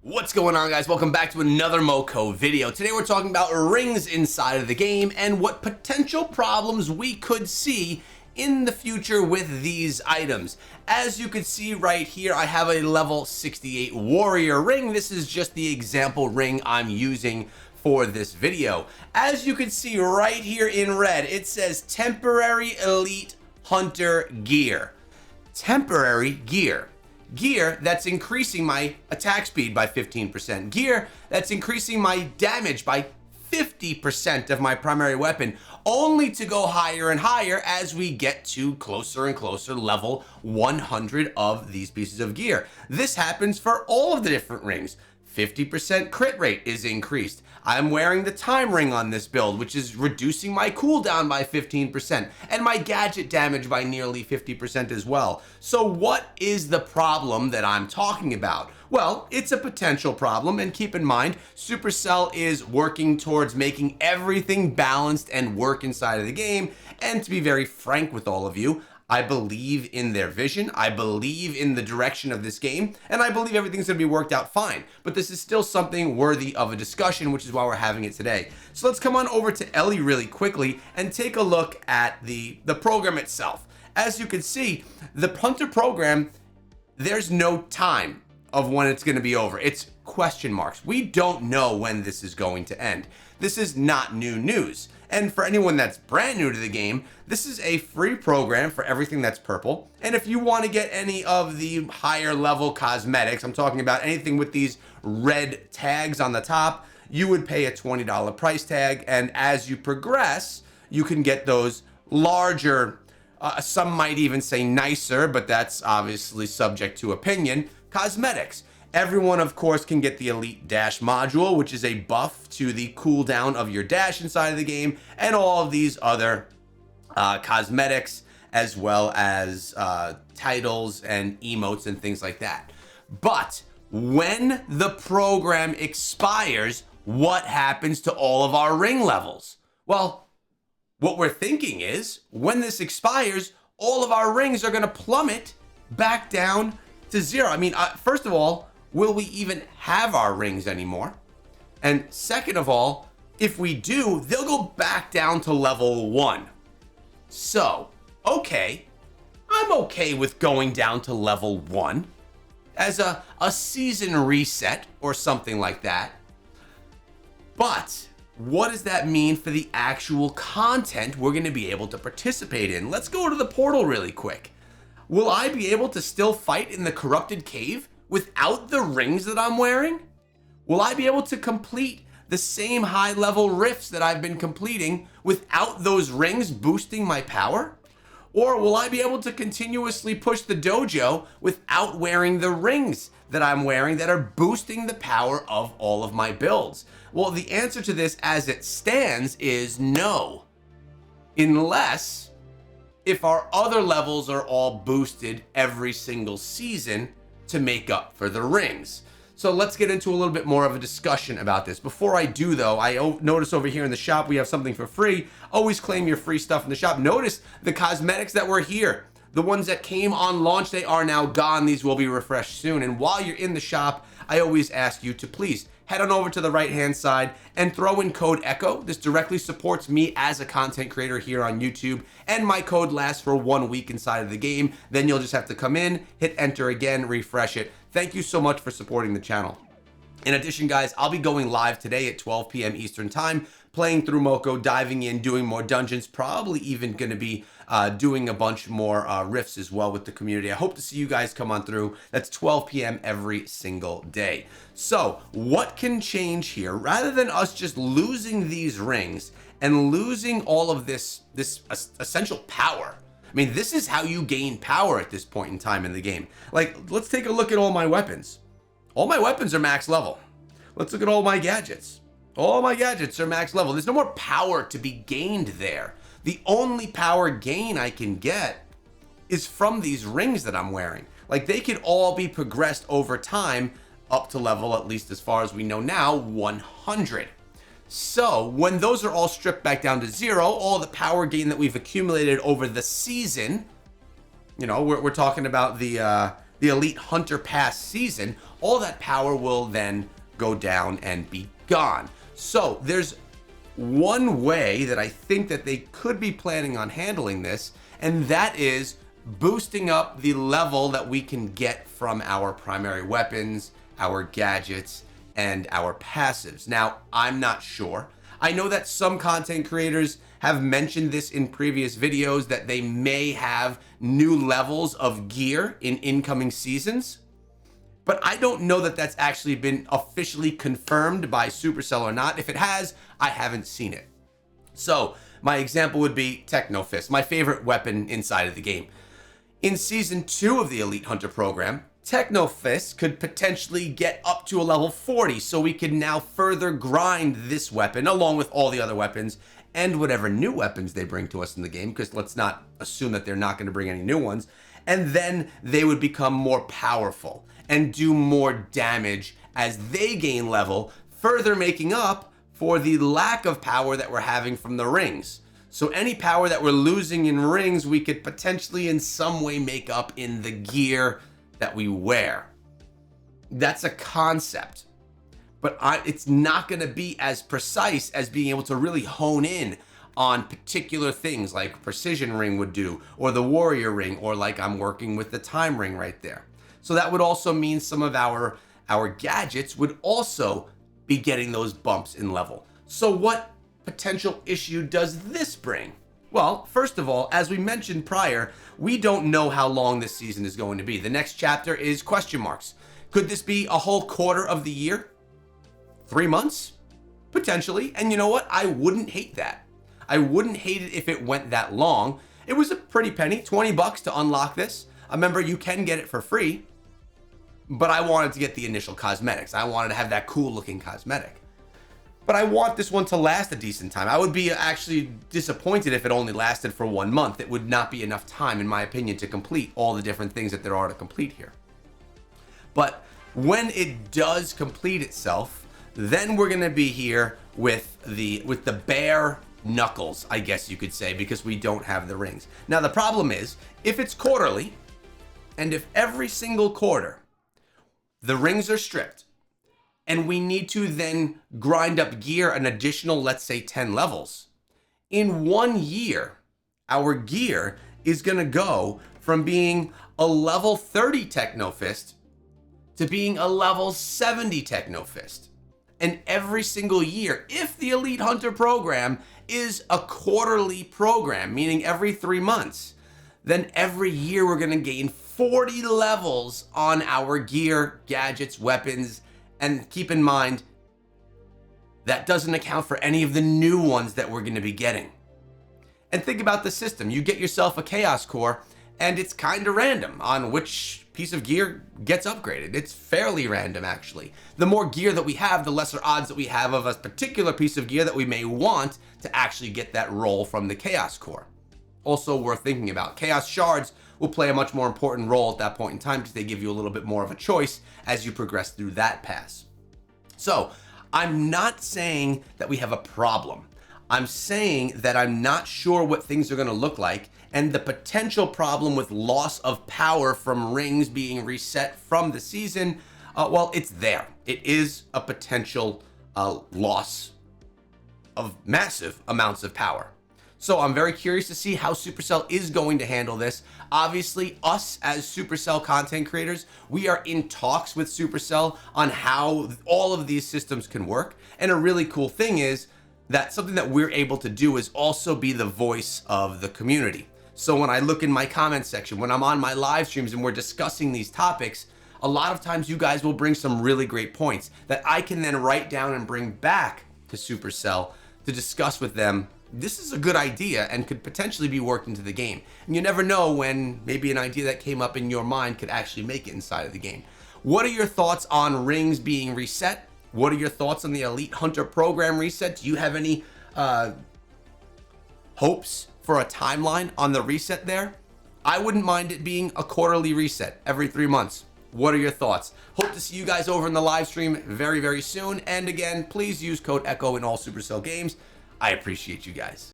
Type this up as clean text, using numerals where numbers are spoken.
What's going on, guys? Welcome back to another moco video. Today we're talking about rings inside of the game and what potential problems we could see in the future with these items. As you can see right here, I have a level 68 warrior ring. This is just the example ring I'm using for this video. As you can see right here in red, it says temporary elite hunter gear. Temporary gear. Gear that's increasing my attack speed by 15%. Gear that's increasing my damage by 50% of my primary weapon, only to go higher and higher as we get to closer and closer level 100 of these pieces of gear. This happens for all of the different rings. 50% crit rate is increased. I'm wearing the time ring on this build, which is reducing my cooldown by 15% and my gadget damage by nearly 50% as well. So what is the problem that I'm talking about? Well, it's a potential problem, and keep in mind, Supercell is working towards making everything balanced and work inside of the game. And to be very frank with all of you, I believe in their vision, I believe in the direction of this game, and I believe everything's gonna be worked out fine. But this is still something worthy of a discussion, which is why we're having it today. So let's come on over to Ellie really quickly and take a look at the program itself. As you can see, the Hunter program, there's no time of when it's gonna be over. It's question marks. We don't know when this is going to end. This is not new news. And for anyone that's brand new to the game, this is a free program for everything that's purple. And if you want to get any of the higher level cosmetics, I'm talking about anything with these red tags on the top, you would pay a $20 price tag. And as you progress, you can get those larger, some might even say nicer, but that's obviously subject to opinion, cosmetics. Everyone, of course, can get the Elite Dash module, which is a buff to the cooldown of your dash inside of the game, and all of these other cosmetics, as well as titles and emotes and things like that. But when the program expires, what happens to all of our ring levels? Well, what we're thinking is, when this expires, all of our rings are going to plummet back down to zero. I mean, first of all, will we even have our rings anymore? And second of all, if we do, they'll go back down to level 1. So, okay, I'm okay with going down to level 1 as a season reset or something like that. But what does that mean for the actual content we're going to be able to participate in? Let's go to the portal really quick. Will I be able to still fight in the corrupted cave without the rings that I'm wearing? Will I be able to complete the same high level rifts that I've been completing without those rings boosting my power? Or will I be able to continuously push the dojo without wearing the rings that I'm wearing that are boosting the power of all of my builds? Well, the answer to this as it stands is no. Unless if our other levels are all boosted every single season to make up for the rings. So let's get into a little bit more of a discussion about this. Before I do though, I notice over here in the shop we have something for free. Always claim your free stuff in the shop. Notice the cosmetics that were here. The ones that came on launch day are now gone. These will be refreshed soon. And while you're in the shop, I always ask you to please head on over to the right hand side and throw in code ECHO. This directly supports me as a content creator here on YouTube, and my code lasts for 1 week inside of the game. Then you'll just have to come in, hit enter again, refresh it. Thank you so much for supporting the channel. In addition, guys, I'll be going live today at 12 p.m. Eastern time, playing through moco, diving in, doing more dungeons, probably even going to be doing a bunch more rifts as well with the community. I hope to see you guys come on through. That's 12 p.m. every single day. So what can change here? Rather than us just losing these rings and losing all of this essential power, I mean, this is how you gain power at this point in time in the game. Like, let's take a look at all my weapons. All my weapons are max level. Let's look at all my gadgets. All my gadgets are max level. There's no more power to be gained there. The only power gain I can get is from these rings that I'm wearing. Like, they could all be progressed over time up to level, at least as far as we know now, 100. So when those are all stripped back down to zero, all the power gain that we've accumulated over the season, you know, we're talking about the Elite Hunter Pass season, all that power will then go down and be gone. So there's one way that I think that they could be planning on handling this, and that is boosting up the level that we can get from our primary weapons, our gadgets, and our passives. Now, I'm not sure. I know that some content creators have mentioned this in previous videos, that they may have new levels of gear in incoming seasons, but I don't know that that's actually been officially confirmed by Supercell or not. If it has, I haven't seen it. So my example would be Techno Fist, my favorite weapon inside of the game. In Season 2 of the Elite Hunter program, Techno Fist could potentially get up to a level 40, so we can now further grind this weapon along with all the other weapons and whatever new weapons they bring to us in the game, because let's not assume that they're not going to bring any new ones, and then they would become more powerful and do more damage as they gain level, further making up for the lack of power that we're having from the rings. So any power that we're losing in rings, we could potentially in some way make up in the gear that we wear. That's a concept, but it's not going to be as precise as being able to really hone in on particular things like Precision Ring would do, or the Warrior Ring, or like I'm working with the Time Ring right there. So that would also mean some of our gadgets would also be getting those bumps in level. So what potential issue does this bring? Well, first of all, as we mentioned prior, we don't know how long this season is going to be. The next chapter is question marks. Could this be a whole quarter of the year? 3 months? Potentially. And you know what? I wouldn't hate that. I wouldn't hate it if it went that long. It was a pretty penny, 20 bucks to unlock this. Remember, you can get it for free, but I wanted to get the initial cosmetics. I wanted to have that cool looking cosmetic. But I want this one to last a decent time. I would be actually disappointed if it only lasted for 1 month. It would not be enough time, in my opinion, to complete all the different things that there are to complete here. But when it does complete itself, then we're gonna be here with the bare knuckles, I guess you could say, because we don't have the rings. Now the problem is, if it's quarterly, and if every single quarter the rings are stripped, and we need to then grind up gear an additional, let's say 10 levels, in 1 year, our gear is gonna go from being a level 30 Techno Fist to being a level 70 Techno Fist. And every single year, if the Elite Hunter program is a quarterly program, meaning every 3 months, then every year we're gonna gain 40 levels on our gear, gadgets, weapons, and keep in mind, that doesn't account for any of the new ones that we're gonna be getting. And think about the system. You get yourself a Chaos Core, and it's kind of random on which piece of gear gets upgraded. It's fairly random, actually. The more gear that we have, the lesser odds that we have of a particular piece of gear that we may want to actually get that roll from the Chaos Core. Also worth thinking about, Chaos Shards will play a much more important role at that point in time because they give you a little bit more of a choice as you progress through that pass. So I'm not saying that we have a problem. I'm saying that I'm not sure what things are going to look like, and the potential problem with loss of power from rings being reset from the season, well, it's there. It is a potential loss of massive amounts of power. So I'm very curious to see how Supercell is going to handle this. Obviously, us as Supercell content creators, we are in talks with Supercell on how all of these systems can work. And a really cool thing is that something that we're able to do is also be the voice of the community. So when I look in my comment section, when I'm on my live streams and we're discussing these topics, a lot of times you guys will bring some really great points that I can then write down and bring back to Supercell to discuss with them. This is a good idea and could potentially be worked into the game. And you never know when maybe an idea that came up in your mind could actually make it inside of the game. What are your thoughts on rings being reset? What are your thoughts on the Elite Hunter program reset? Do you have any hopes for a timeline on the reset there? I wouldn't mind it being a quarterly reset every 3 months. What are your thoughts? Hope to see you guys over in the live stream very, very soon. And again, please use code ECHO in all Supercell games. I appreciate you guys.